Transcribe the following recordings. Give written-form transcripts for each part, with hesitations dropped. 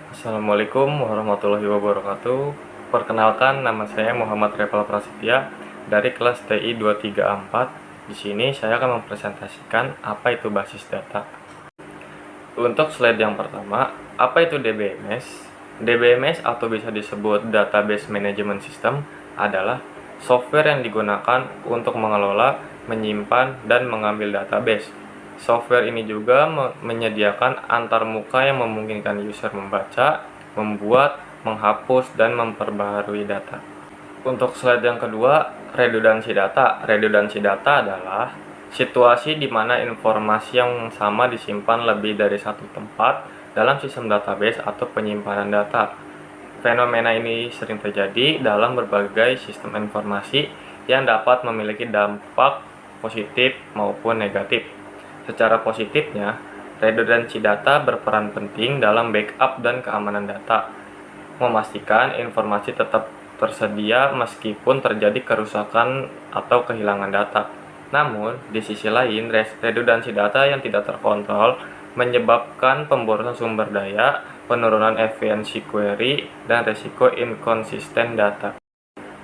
Assalamualaikum warahmatullahi wabarakatuh. Perkenalkan, nama saya Muhammad Reval Prasetya dari kelas TI 234. Di sini saya akan mempresentasikan apa itu basis data. Untuk slide yang pertama, apa itu DBMS? DBMS atau bisa disebut Database Management System adalah software yang digunakan untuk mengelola, menyimpan, dan mengambil database. Software ini juga menyediakan antarmuka yang memungkinkan user membaca, membuat, menghapus, dan memperbaharui data. Untuk slide yang kedua, redundansi data. Redundansi data adalah situasi di mana informasi yang sama disimpan lebih dari satu tempat dalam sistem database atau penyimpanan data. Fenomena ini sering terjadi dalam berbagai sistem informasi yang dapat memiliki dampak positif maupun negatif. Secara positifnya, redundansi data berperan penting dalam backup dan keamanan data, memastikan informasi tetap tersedia meskipun terjadi kerusakan atau kehilangan data. Namun, di sisi lain, redundansi data yang tidak terkontrol menyebabkan pemborosan sumber daya, penurunan efisiensi query, dan resiko inkonsisten data.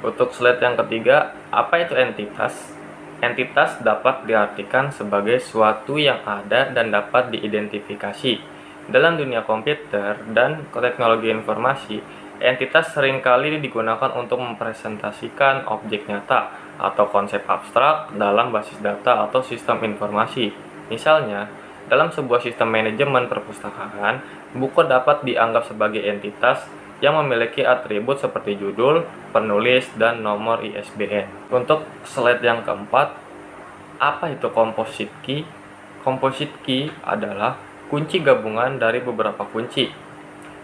Untuk slide yang ketiga, apa itu entitas? Entitas dapat diartikan sebagai suatu yang ada dan dapat diidentifikasi. Dalam dunia komputer dan teknologi informasi, entitas seringkali digunakan untuk mempresentasikan objek nyata atau konsep abstrak dalam basis data atau sistem informasi. Misalnya, dalam sebuah sistem manajemen perpustakaan, buku dapat dianggap sebagai entitas yang memiliki atribut seperti judul, penulis, dan nomor ISBN. Untuk slide yang keempat, apa itu composite key? Composite key adalah kunci gabungan dari beberapa kunci.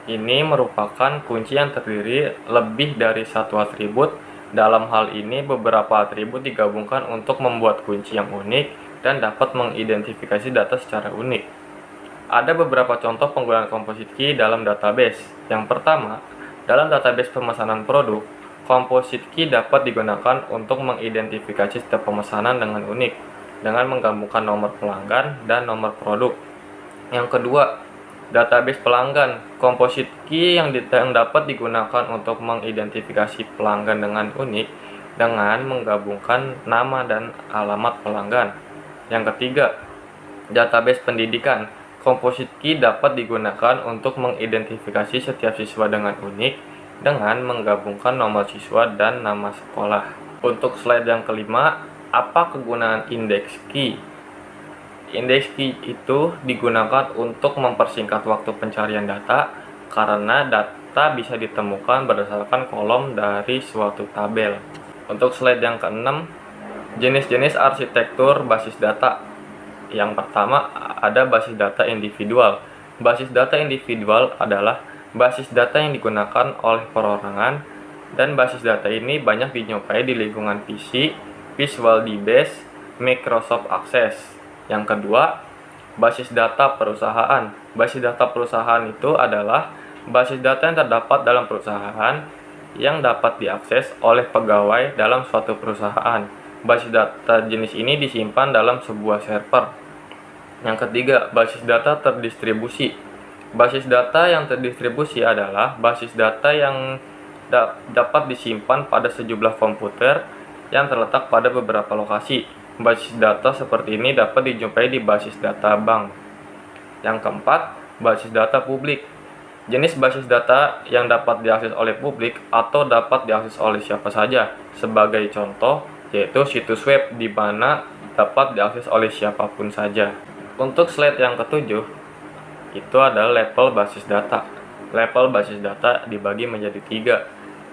Ini merupakan kunci yang terdiri lebih dari satu atribut. Dalam hal ini, beberapa atribut digabungkan untuk membuat kunci yang unik dan dapat mengidentifikasi data secara unik. Ada beberapa contoh penggunaan composite key dalam database. Yang pertama, dalam database pemesanan produk, composite key dapat digunakan untuk mengidentifikasi setiap pemesanan dengan unik, dengan menggabungkan nomor pelanggan dan nomor produk. Yang kedua, database pelanggan. Composite key yang dapat digunakan untuk mengidentifikasi pelanggan dengan unik dengan menggabungkan nama dan alamat pelanggan. Yang ketiga, database pendidikan. Composite key dapat digunakan untuk mengidentifikasi setiap siswa dengan unik dengan menggabungkan nomor siswa dan nama sekolah. Untuk slide yang kelima, apa kegunaan index key? Index key itu digunakan untuk mempersingkat waktu pencarian data karena data bisa ditemukan berdasarkan kolom dari suatu tabel. Untuk slide yang keenam, jenis-jenis arsitektur basis data. Yang pertama, ada basis data individual. Basis data individual adalah basis data yang digunakan oleh perorangan, dan basis data ini banyak dijumpai di lingkungan PC, Visual DBase, Microsoft Access. Yang kedua, basis data perusahaan. Basis data perusahaan itu adalah basis data yang terdapat dalam perusahaan yang dapat diakses oleh pegawai dalam suatu perusahaan. Basis data jenis ini disimpan dalam sebuah server. Yang ketiga, basis data terdistribusi. Basis data yang terdistribusi adalah basis data yang dapat disimpan pada sejumlah komputer yang terletak pada beberapa lokasi. Basis data seperti ini dapat dijumpai di basis data bank. Yang keempat, basis data publik. Jenis basis data yang dapat diakses oleh publik atau dapat diakses oleh siapa saja. Sebagai contoh, yaitu situs web di mana dapat diakses oleh siapapun saja. Untuk slide yang ketujuh, itu adalah level basis data. Level basis data dibagi menjadi tiga.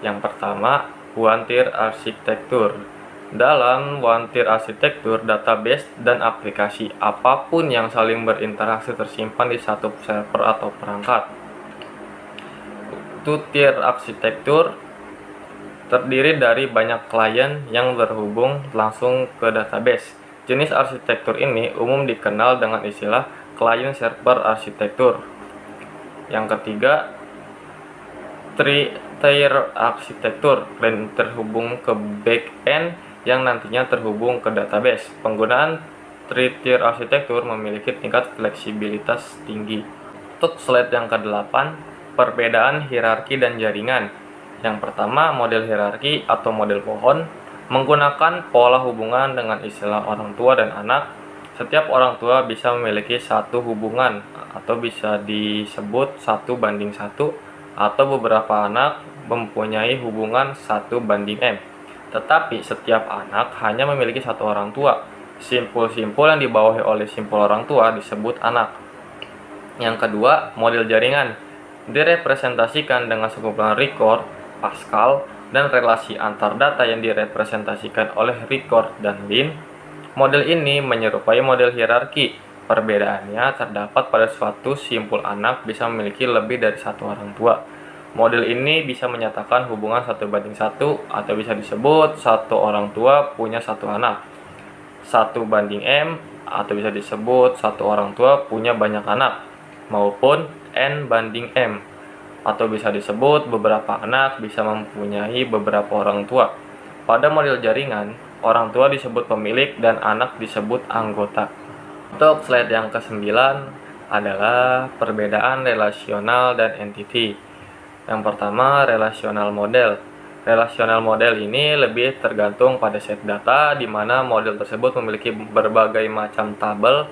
Yang pertama, one-tier arsitektur. Dalam one-tier arsitektur, database dan aplikasi apapun yang saling berinteraksi tersimpan di satu server atau perangkat. Two-tier arsitektur terdiri dari banyak klien yang terhubung langsung ke database. Jenis arsitektur ini umum dikenal dengan istilah client server arsitektur. Yang ketiga, three-tier arsitektur dan terhubung ke back-end yang nantinya terhubung ke database. Penggunaan three-tier arsitektur memiliki tingkat fleksibilitas tinggi. Untuk slide yang ke-8, Perbedaan hierarki dan jaringan. Yang pertama, model hierarki atau model pohon menggunakan pola hubungan dengan istilah orang tua dan anak. Setiap orang tua bisa memiliki satu hubungan atau bisa disebut 1:1, atau beberapa anak mempunyai hubungan 1:m. Tetapi setiap anak hanya memiliki satu orang tua. Simpul-simpul yang dibawahi oleh simpul orang tua disebut anak. Yang kedua, model jaringan direpresentasikan dengan sekumpulan record, Pascal, dan relasi antar data yang direpresentasikan oleh record dan lin. Model ini menyerupai model hierarki. Perbedaannya terdapat pada suatu simpul anak bisa memiliki lebih dari satu orang tua. Model ini bisa menyatakan hubungan 1:1 atau bisa disebut satu orang tua punya satu anak. 1:m atau bisa disebut satu orang tua punya banyak anak, maupun n/m atau bisa disebut beberapa anak bisa mempunyai beberapa orang tua. Pada model jaringan, orang tua disebut pemilik dan anak disebut anggota. Untuk slide yang ke-9 adalah perbedaan relasional dan entity. Yang pertama, relasional model. Relasional model ini lebih tergantung pada set data, di mana model tersebut memiliki berbagai macam tabel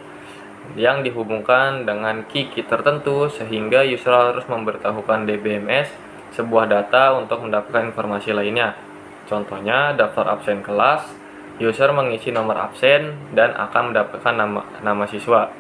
yang dihubungkan dengan key tertentu, sehingga user harus memberitahukan DBMS sebuah data untuk mendapatkan informasi lainnya. Contohnya, daftar absen kelas, user mengisi nomor absen dan akan mendapatkan nama siswa.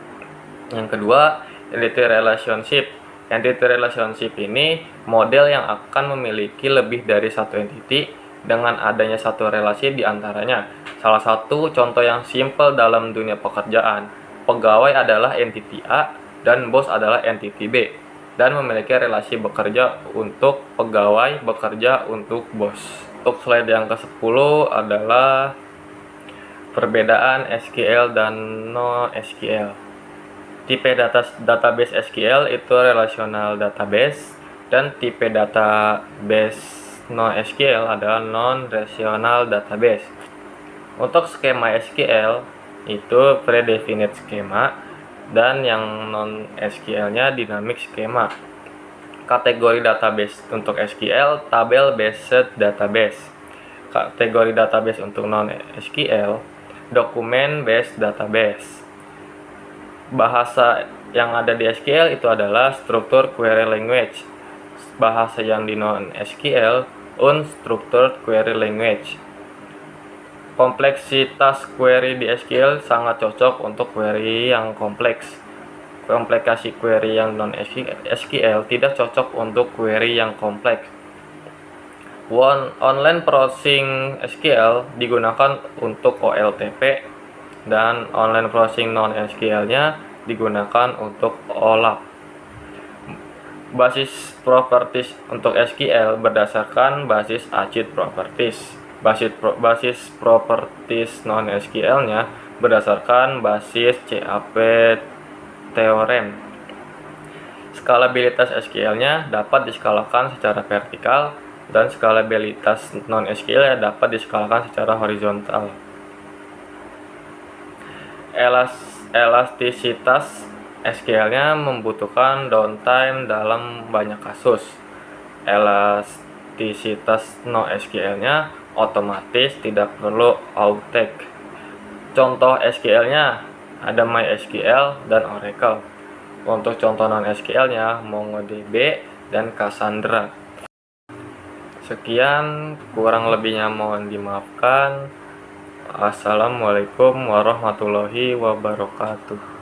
Yang kedua, entity relationship. Entity relationship ini model yang akan memiliki lebih dari satu entity dengan adanya satu relasi di antaranya. Salah satu contoh yang simpel dalam dunia pekerjaan, pegawai adalah entity A dan bos adalah entity B, dan memiliki relasi bekerja untuk pegawai, bekerja untuk bos. Untuk slide yang ke-10 adalah perbedaan SQL dan non-SQL. Tipe database SQL itu relational database, dan tipe database non-SQL adalah non-relational database. Untuk skema SQL itu predefinite skema, dan yang non-SQL-nya dynamic skema. Kategori database untuk SQL, tabel based database. Kategori database untuk non-SQL, document based database. Bahasa yang ada di SQL itu adalah structured query language. Bahasa yang di non-SQL, unstructured query language. Kompleksitas query di SQL sangat cocok untuk query yang kompleks. Komplikasi query yang non-SQL tidak cocok untuk query yang kompleks. Online processing SQL digunakan untuk OLTP, dan online processing non-SQL-nya digunakan untuk OLAP. Basis properties untuk SQL berdasarkan basis ACID properties. Basis properties non-SQL-nya berdasarkan basis CAP teorem. Skalabilitas SQL-nya dapat diskalakan secara vertikal, dan skalabilitas non-SQL dapat diskalakan secara horizontal. Elastisitas SQL-nya membutuhkan downtime dalam banyak kasus. Elastisitas NoSQL-nya otomatis tidak perlu outtake. Contoh SQL-nya ada MySQL dan Oracle. Untuk contoh non-SQL-nya MongoDB dan Cassandra. Sekian, kurang lebihnya mohon dimaafkan. Assalamualaikum warahmatullahi wabarakatuh.